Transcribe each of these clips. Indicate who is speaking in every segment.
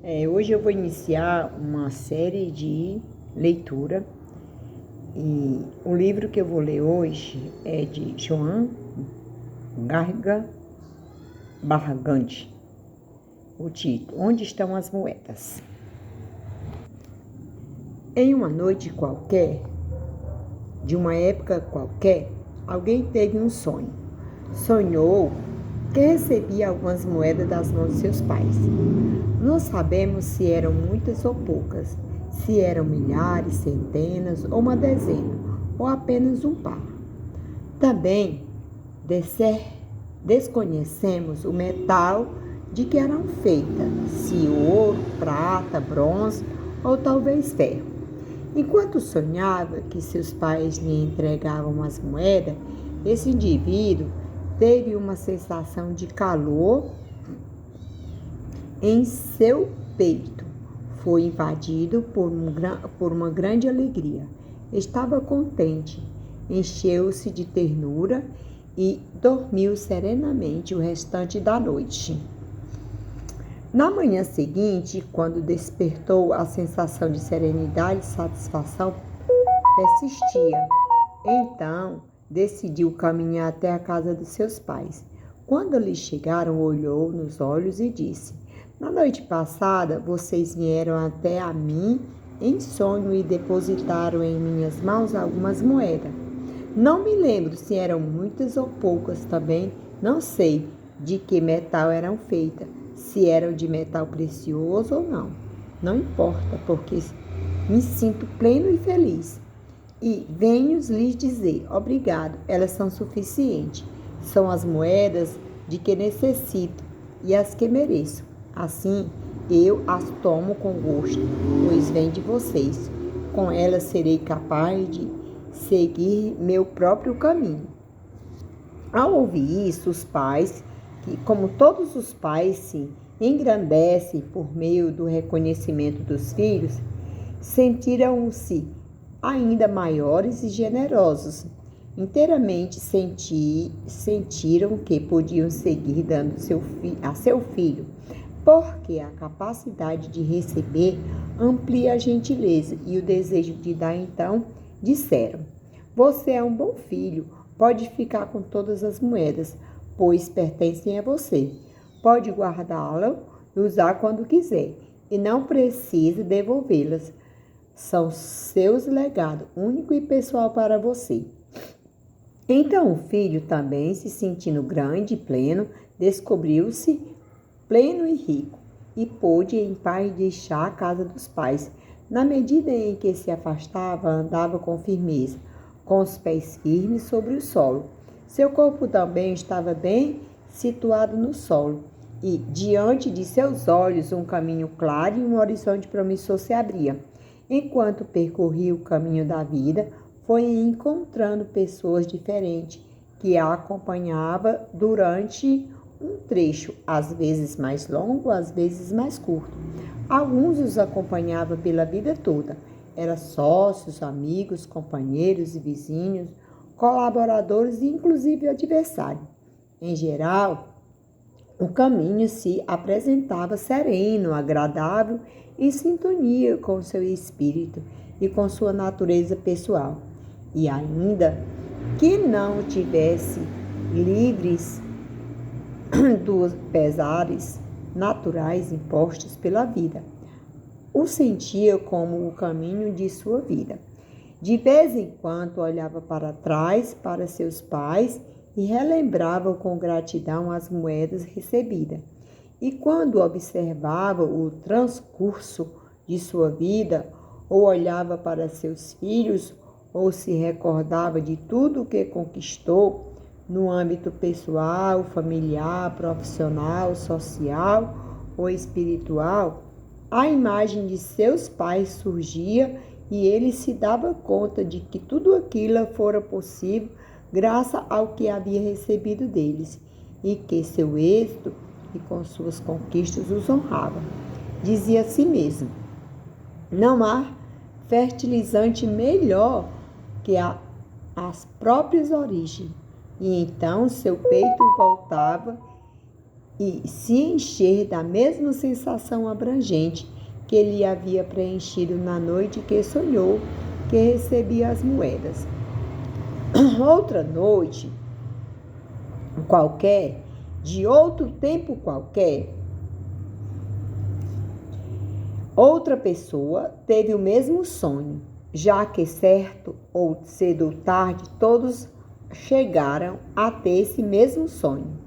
Speaker 1: Hoje eu vou iniciar uma série de leitura e o livro que eu vou ler hoje é de Joan Garga Barragante. O título: Onde estão as moedas? Em uma noite qualquer, de uma época qualquer, alguém teve um sonho. Sonhou que recebia algumas moedas das mãos de seus pais. Não sabemos se eram muitas ou poucas, se eram milhares, centenas ou uma dezena, ou apenas um par. Também desconhecemos o metal de que eram feitas, se ouro, prata, bronze ou talvez ferro. Enquanto sonhava que seus pais lhe entregavam as moedas, esse indivíduo teve uma sensação de calor em seu peito. Foi invadido por uma grande alegria. Estava contente, encheu-se de ternura e dormiu serenamente o restante da noite. Na manhã seguinte, quando despertou, a sensação de serenidade e satisfação persistia. Então, decidiu caminhar até a casa de seus pais. Quando ali chegaram, olhou nos olhos e disse: Na noite passada, vocês vieram até a mim em sonho e depositaram em minhas mãos algumas moedas. Não me lembro se eram muitas ou poucas também. Não sei de que metal eram feitas, se eram de metal precioso ou não. Não importa, porque me sinto pleno e feliz. E venho lhes dizer, obrigado, elas são suficientes. São as moedas de que necessito e as que mereço. Assim, eu as tomo com gosto, pois vêm de vocês. Com elas serei capaz de seguir meu próprio caminho. Ao ouvir isso, os pais, que como todos os pais se engrandecem por meio do reconhecimento dos filhos, sentiram-se ainda maiores e generosos. Inteiramente sentiram que podiam seguir dando a seu filho, porque a capacidade de receber amplia a gentileza e o desejo de dar. Então disseram: Você é um bom filho, pode ficar com todas as moedas, pois pertencem a você. Pode guardá-las e usar quando quiser, e não precisa devolvê-las. São seus legados, único e pessoal para você. Então o filho, também se sentindo grande e pleno, descobriu-se pleno e rico, e pôde em paz deixar a casa dos pais. Na medida em que se afastava, andava com firmeza, com os pés firmes sobre o solo. Seu corpo também estava bem situado no solo, e diante de seus olhos um caminho claro e um horizonte promissor se abria. Enquanto percorria o caminho da vida, foi encontrando pessoas diferentes que a acompanhavam durante um trecho, às vezes mais longo, às vezes mais curto. Alguns os acompanhavam pela vida toda. Eram sócios, amigos, companheiros e vizinhos, colaboradores e inclusive adversários. Em geral, o caminho se apresentava sereno, agradável, em sintonia com seu espírito e com sua natureza pessoal. E ainda que não tivesse livres dos pesares naturais impostos pela vida, o sentia como o caminho de sua vida. De vez em quando olhava para trás, para seus pais, e relembrava com gratidão as moedas recebidas. E quando observava o transcurso de sua vida, ou olhava para seus filhos, ou se recordava de tudo o que conquistou no âmbito pessoal, familiar, profissional, social ou espiritual, a imagem de seus pais surgia e ele se dava conta de que tudo aquilo fora possível graças ao que havia recebido deles, e que seu êxito e com suas conquistas os honrava. Dizia a si mesmo: não há fertilizante melhor que as próprias origens. E então seu peito voltava e se encher da mesma sensação abrangente que lhe havia preenchido na noite que sonhou que recebia as moedas. Outra noite qualquer, de outro tempo qualquer, outra pessoa teve o mesmo sonho, já que certo ou cedo ou tarde todos chegaram a ter esse mesmo sonho.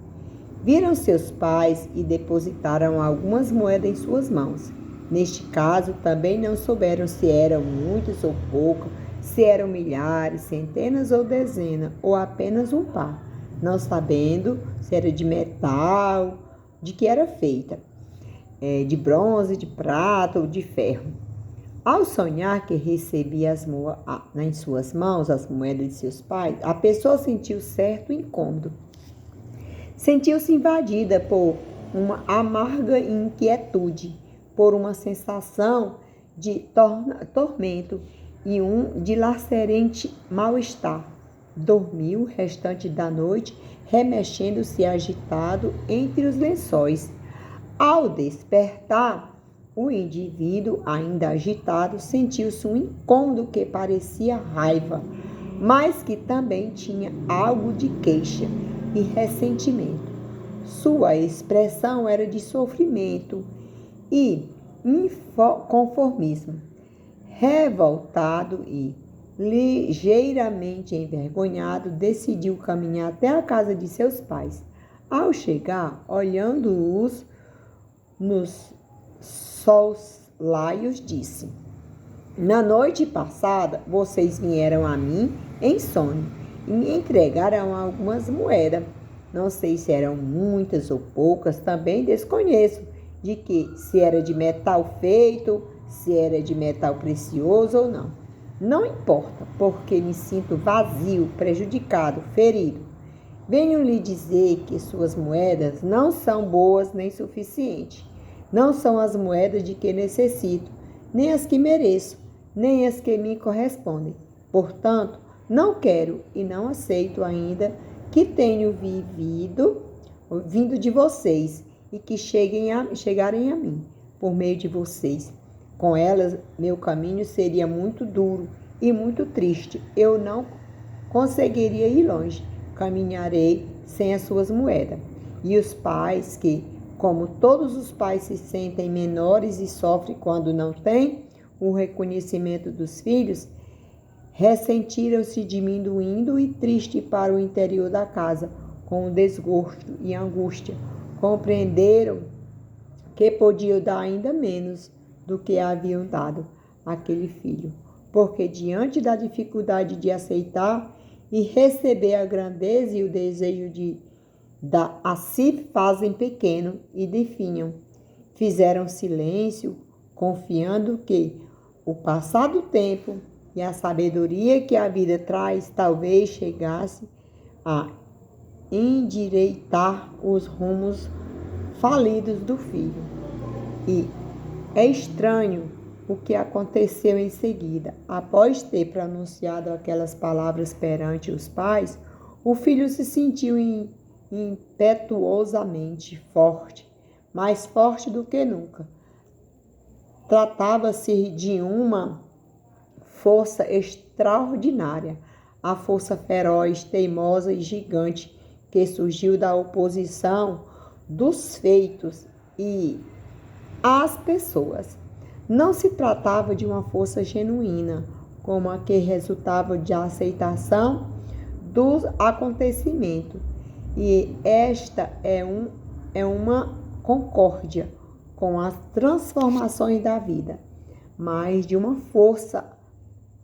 Speaker 1: Viram seus pais e depositaram algumas moedas em suas mãos. Neste caso, também não souberam se eram muitas ou poucas, se eram milhares, centenas ou dezenas, ou apenas um par, não sabendo se era de metal, de que era feita, de bronze, de prata ou de ferro. Ao sonhar que recebia em suas mãos as moedas de seus pais, a pessoa sentiu certo incômodo. Sentiu-se invadida por uma amarga inquietude, por uma sensação de tormento e um dilacerante mal-estar. Dormiu o restante da noite, remexendo-se agitado entre os lençóis. Ao despertar, o indivíduo, ainda agitado, sentiu-se um incômodo que parecia raiva, mas que também tinha algo de queixa e ressentimento. Sua expressão era de sofrimento e inconformismo. Revoltado e ligeiramente envergonhado, decidiu caminhar até a casa de seus pais. Ao chegar, olhando-os nos soslaios, disse: Na noite passada, vocês vieram a mim em sonho e me entregaram algumas moedas. Não sei se eram muitas ou poucas, também desconheço de que se era de metal feito, se era de metal precioso ou não. Não importa, porque me sinto vazio, prejudicado, ferido. Venho lhe dizer que suas moedas não são boas nem suficientes. Não são as moedas de que necessito, nem as que mereço, nem as que me correspondem. Portanto, não quero e não aceito ainda que tenho vindo de vocês e que chegarem a mim por meio de vocês. Com elas, meu caminho seria muito duro e muito triste. Eu não conseguiria ir longe. Caminharei sem as suas moedas. E os pais que, como todos os pais, se sentem menores e sofrem quando não têm o reconhecimento dos filhos, ressentiram-se, diminuindo e triste para o interior da casa, com desgosto e angústia. Compreenderam que podiam dar ainda menos do que haviam dado àquele filho, porque diante da dificuldade de aceitar e receber a grandeza e o desejo de dar a si, fazem pequeno e definham. Fizeram silêncio, confiando que o passar do tempo e a sabedoria que a vida traz talvez chegasse a endireitar os rumos falidos do filho. E é estranho o que aconteceu em seguida. Após ter pronunciado aquelas palavras perante os pais, o filho se sentiu impetuosamente forte, mais forte do que nunca. Tratava-se de uma força extraordinária, a força feroz, teimosa e gigante que surgiu da oposição dos feitos e às pessoas. Não se tratava de uma força genuína, como a que resultava da aceitação dos acontecimentos, e esta é uma concórdia com as transformações da vida, mas de uma força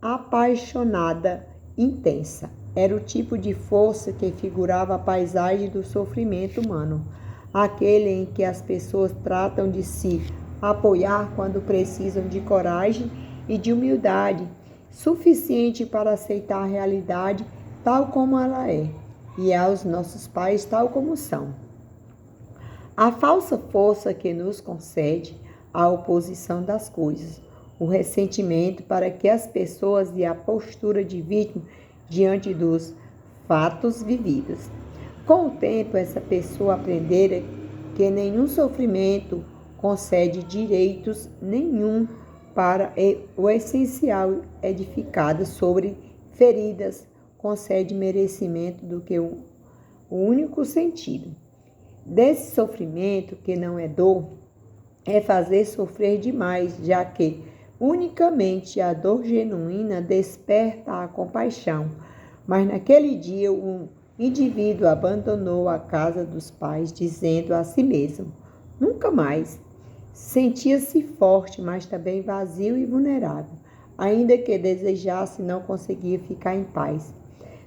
Speaker 1: apaixonada, intensa. Era o tipo de força que figurava a paisagem do sofrimento humano, aquele em que as pessoas tratam de se apoiar quando precisam de coragem e de humildade suficiente para aceitar a realidade tal como ela é, e aos nossos pais tal como são. A falsa força que nos concede a oposição das coisas, o ressentimento para que as pessoas e a postura de vítima diante dos fatos vividos. Com o tempo, essa pessoa aprendera que nenhum sofrimento concede direitos nenhum para o essencial edificado sobre feridas, concede merecimento do que o único sentido desse sofrimento, que não é dor, é fazer sofrer demais, já que unicamente a dor genuína desperta a compaixão. Mas naquele dia o indivíduo abandonou a casa dos pais, dizendo a si mesmo: nunca mais. Sentia-se forte, mas também vazio e vulnerável. Ainda que desejasse, não conseguia ficar em paz.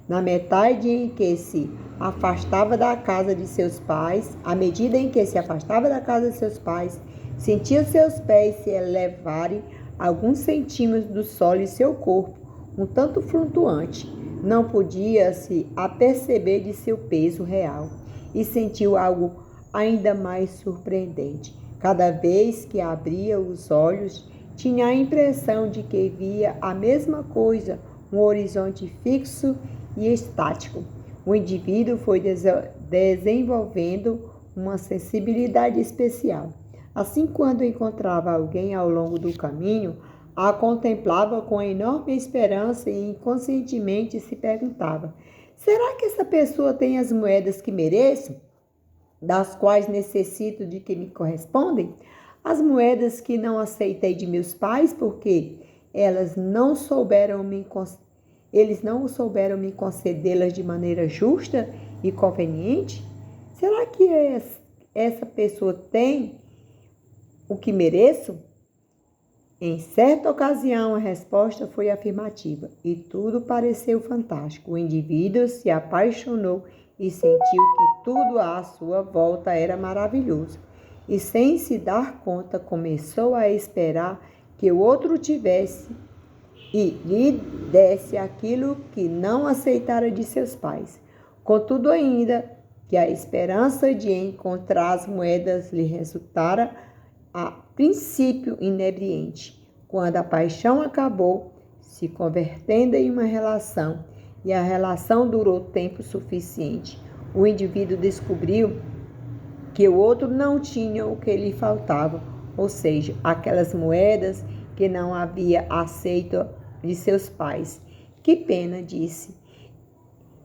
Speaker 1: Na metade em que se afastava da casa de seus pais, à medida em que se afastava da casa de seus pais, sentia seus pés se elevarem alguns centímetros do solo e seu corpo, um tanto flutuante. Não podia se aperceber de seu peso real e sentiu algo ainda mais surpreendente. Cada vez que abria os olhos, tinha a impressão de que via a mesma coisa, um horizonte fixo e estático. O indivíduo foi desenvolvendo uma sensibilidade especial. Assim, quando encontrava alguém ao longo do caminho, a contemplava com enorme esperança e inconscientemente se perguntava: será que essa pessoa tem as moedas que mereço, das quais necessito de que me correspondem? As moedas que não aceitei de meus pais porque eles não souberam me concedê-las de maneira justa e conveniente? Será que essa pessoa tem o que mereço? Em certa ocasião, a resposta foi afirmativa e tudo pareceu fantástico. O indivíduo se apaixonou e sentiu que tudo à sua volta era maravilhoso. E, sem se dar conta, começou a esperar que o outro tivesse e lhe desse aquilo que não aceitara de seus pais. Contudo, ainda que a esperança de encontrar as moedas lhe resultara a princípio inebriante, quando a paixão acabou, se convertendo em uma relação, e a relação durou tempo suficiente, o indivíduo descobriu que o outro não tinha o que lhe faltava, ou seja, aquelas moedas que não havia aceito de seus pais. Que pena, disse.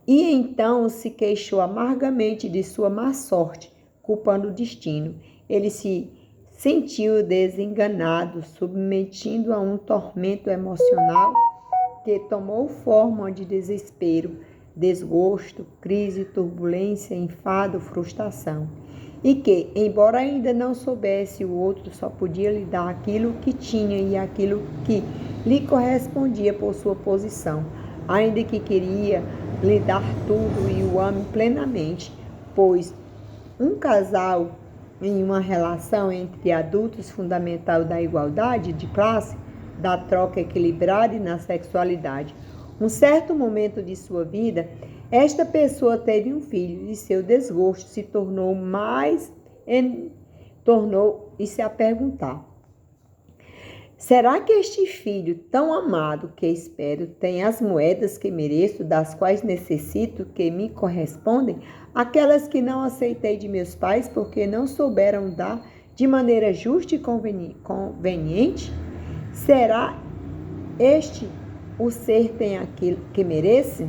Speaker 1: E então se queixou amargamente de sua má sorte, culpando o destino. Ele se sentiu desenganado, submetido a um tormento emocional que tomou forma de desespero, desgosto, crise, turbulência, enfado, frustração. E que, embora ainda não soubesse, o outro só podia lhe dar aquilo que tinha e aquilo que lhe correspondia por sua posição, ainda que queria lhe dar tudo e o ame plenamente, pois um casal em uma relação entre adultos fundamental da igualdade de classe, da troca equilibrada e na sexualidade. Um certo momento de sua vida, esta pessoa teve um filho e seu desgosto se tornou se a perguntar: será que este filho tão amado que espero tem as moedas que mereço, das quais necessito que me correspondem, aquelas que não aceitei de meus pais porque não souberam dar de maneira justa e conveniente? Será este o ser tem aquilo que merece?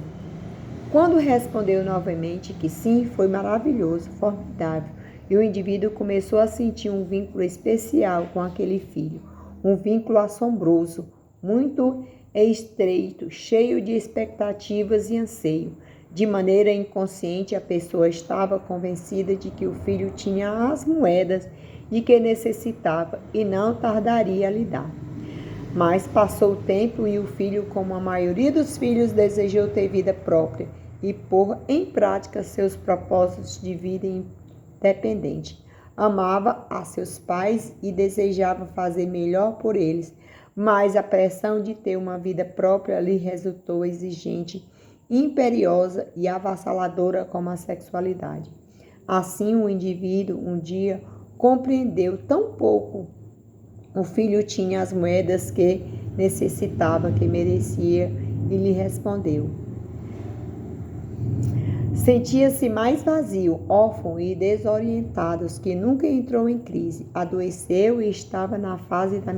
Speaker 1: Quando respondeu novamente que sim, foi maravilhoso, formidável, e o indivíduo começou a sentir um vínculo especial com aquele filho, um vínculo assombroso, muito estreito, cheio de expectativas e anseio. De maneira inconsciente, a pessoa estava convencida de que o filho tinha as moedas de que necessitava e não tardaria a lhe dar. Mas passou o tempo e o filho, como a maioria dos filhos, desejou ter vida própria e pôr em prática seus propósitos de vida independente. Amava a seus pais e desejava fazer melhor por eles, mas a pressão de ter uma vida própria lhe resultou exigente, imperiosa e avassaladora como a sexualidade. Assim, o indivíduo um dia compreendeu tão pouco o filho tinha as moedas que necessitava, que merecia, e lhe respondeu: Sentia-se mais vazio, órfão e desorientado que nunca entrou em crise. Adoeceu e estava na fase da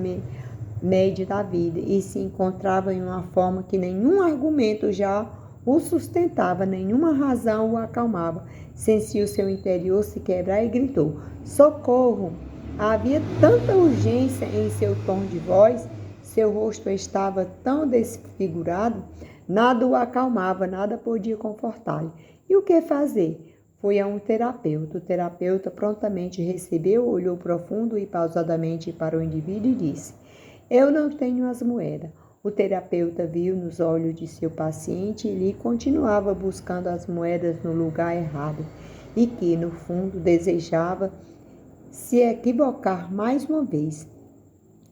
Speaker 1: média da vida e se encontrava em uma forma que nenhum argumento já o sustentava, nenhuma razão o acalmava. Sentiu seu interior se quebrar e gritou: socorro! Havia tanta urgência em seu tom de voz, seu rosto estava tão desfigurado, nada o acalmava, nada podia confortá-lo. E o que fazer? Foi a um terapeuta. O terapeuta prontamente recebeu, olhou profundo e pausadamente para o indivíduo e disse: eu não tenho as moedas. O terapeuta viu nos olhos de seu paciente e lhe continuava buscando as moedas no lugar errado e que, no fundo, desejava se equivocar mais uma vez.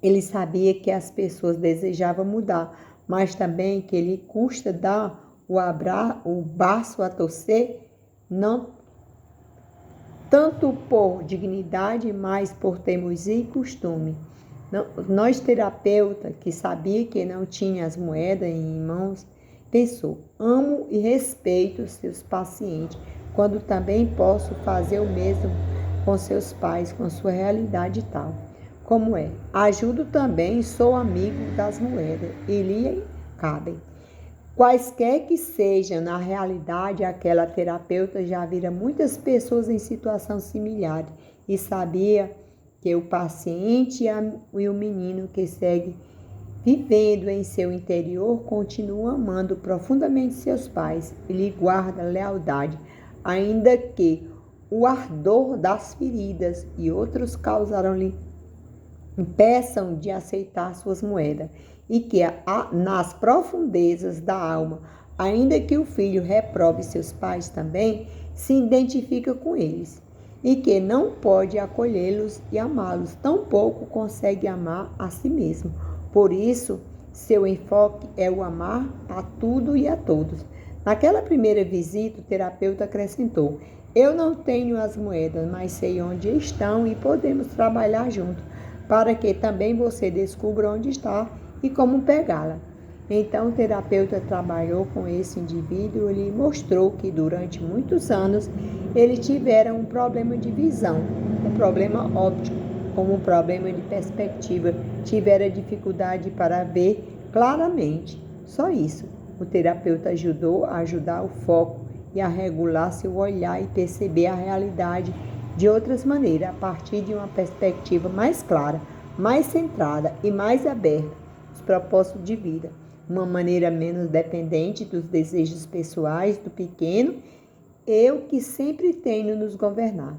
Speaker 1: Ele sabia que as pessoas desejavam mudar, mas também que lhe custa dar o braço a torcer, não tanto por dignidade, mas por teimosia e costume. Nós, terapeuta, que sabia que não tinha as moedas em mãos, pensou: amo e respeito seus pacientes, quando também posso fazer o mesmo com seus pais, com sua realidade tal. Como é? Ajudo também, sou amigo das moedas e lhe cabem. Quaisquer que sejam, na realidade, aquela terapeuta já vira muitas pessoas em situação similar e sabia que o paciente e o menino que segue vivendo em seu interior continua amando profundamente seus pais e lhe guarda lealdade, ainda que o ardor das feridas e outros causaram-lhe impeçam de aceitar suas moedas, e que nas profundezas da alma, ainda que o filho reprove seus pais também, se identifica com eles, e que não pode acolhê-los e amá-los, tampouco consegue amar a si mesmo. Por isso, seu enfoque é o amar a tudo e a todos. Naquela primeira visita, o terapeuta acrescentou: eu não tenho as moedas, mas sei onde estão e podemos trabalhar juntos, para que também você descubra onde está e como pegá-la. Então o terapeuta trabalhou com esse indivíduo e lhe mostrou que durante muitos anos ele tivera um problema de visão, um problema óptico, como um problema de perspectiva, tivera dificuldade para ver claramente. Só isso. O terapeuta ajudou a ajudar o foco e a regular seu olhar e perceber a realidade de outras maneiras, a partir de uma perspectiva mais clara, mais centrada e mais aberta aos propósitos de vida, uma maneira menos dependente dos desejos pessoais do pequeno eu que sempre tenta nos governar.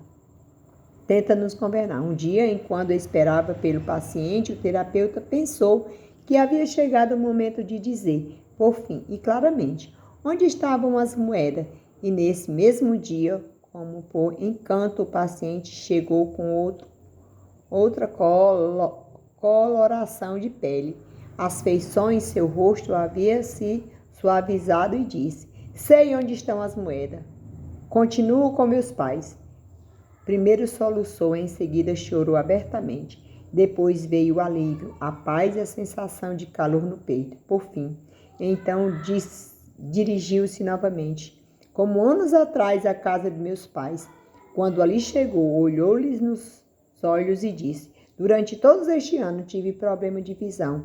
Speaker 1: Um dia, enquanto esperava pelo paciente, o terapeuta pensou que havia chegado o momento de dizer, por fim e claramente, onde estavam as moedas, e nesse mesmo dia, como por encanto, o paciente chegou com outra coloração de pele. As feições, seu rosto havia se suavizado e disse: sei onde estão as moedas. Continuo com meus pais. Primeiro soluçou, em seguida chorou abertamente. Depois veio o alívio, a paz e a sensação de calor no peito. Por fim, então dirigiu-se novamente, como anos atrás, à casa de meus pais. Quando ali chegou, olhou-lhes nos olhos e disse: durante todos este ano tive problema de visão,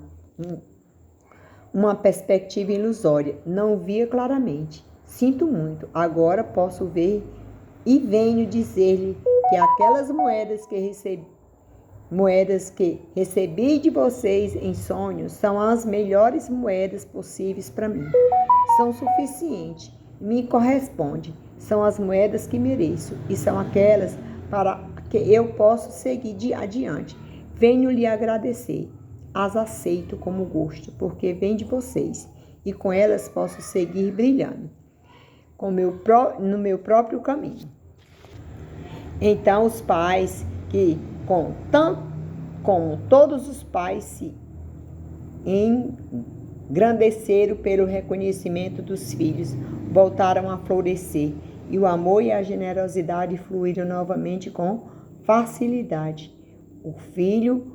Speaker 1: uma perspectiva ilusória, não via claramente. Sinto muito, agora posso ver e venho dizer-lhe que aquelas moedas que recebi de vocês em sonhos são as melhores moedas possíveis para mim. São suficientes, me correspondem, são as moedas que mereço e são aquelas para que eu possa seguir adiante. Venho lhe agradecer, as aceito como gosto, porque vem de vocês e com elas posso seguir brilhando no meu próprio caminho. Então os pais que com todos os pais se engrandeceram pelo reconhecimento dos filhos, voltaram a florescer e o amor e a generosidade fluíram novamente com facilidade. O filho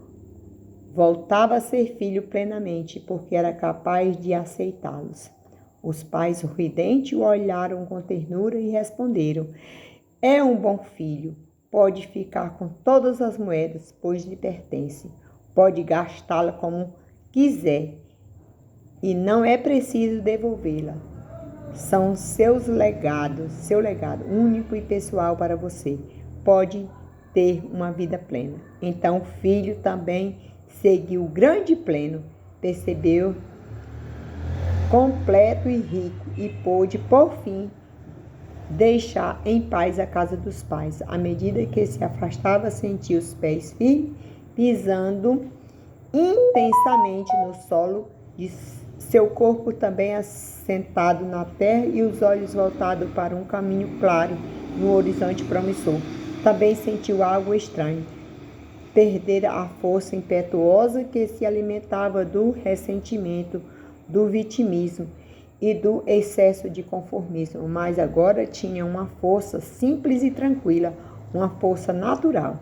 Speaker 1: voltava a ser filho plenamente porque era capaz de aceitá-los. Os pais sorridentes o olharam com ternura e responderam: é um bom filho. Pode ficar com todas as moedas, pois lhe pertence. Pode gastá-la como quiser e não é preciso devolvê-la. São seu legado único e pessoal para você. Pode ter uma vida plena. Então o filho também seguiu grande pleno, percebeu completo e rico e pôde, por fim, deixar em paz a casa dos pais. À medida que se afastava, sentia os pés firmes, pisando intensamente no solo, de seu corpo também assentado na terra e os olhos voltados para um caminho claro no horizonte promissor. Também sentiu algo estranho. Perdera a força impetuosa que se alimentava do ressentimento, do vitimismo e do excesso de conformismo, mas agora tinha uma força simples e tranquila, uma força natural.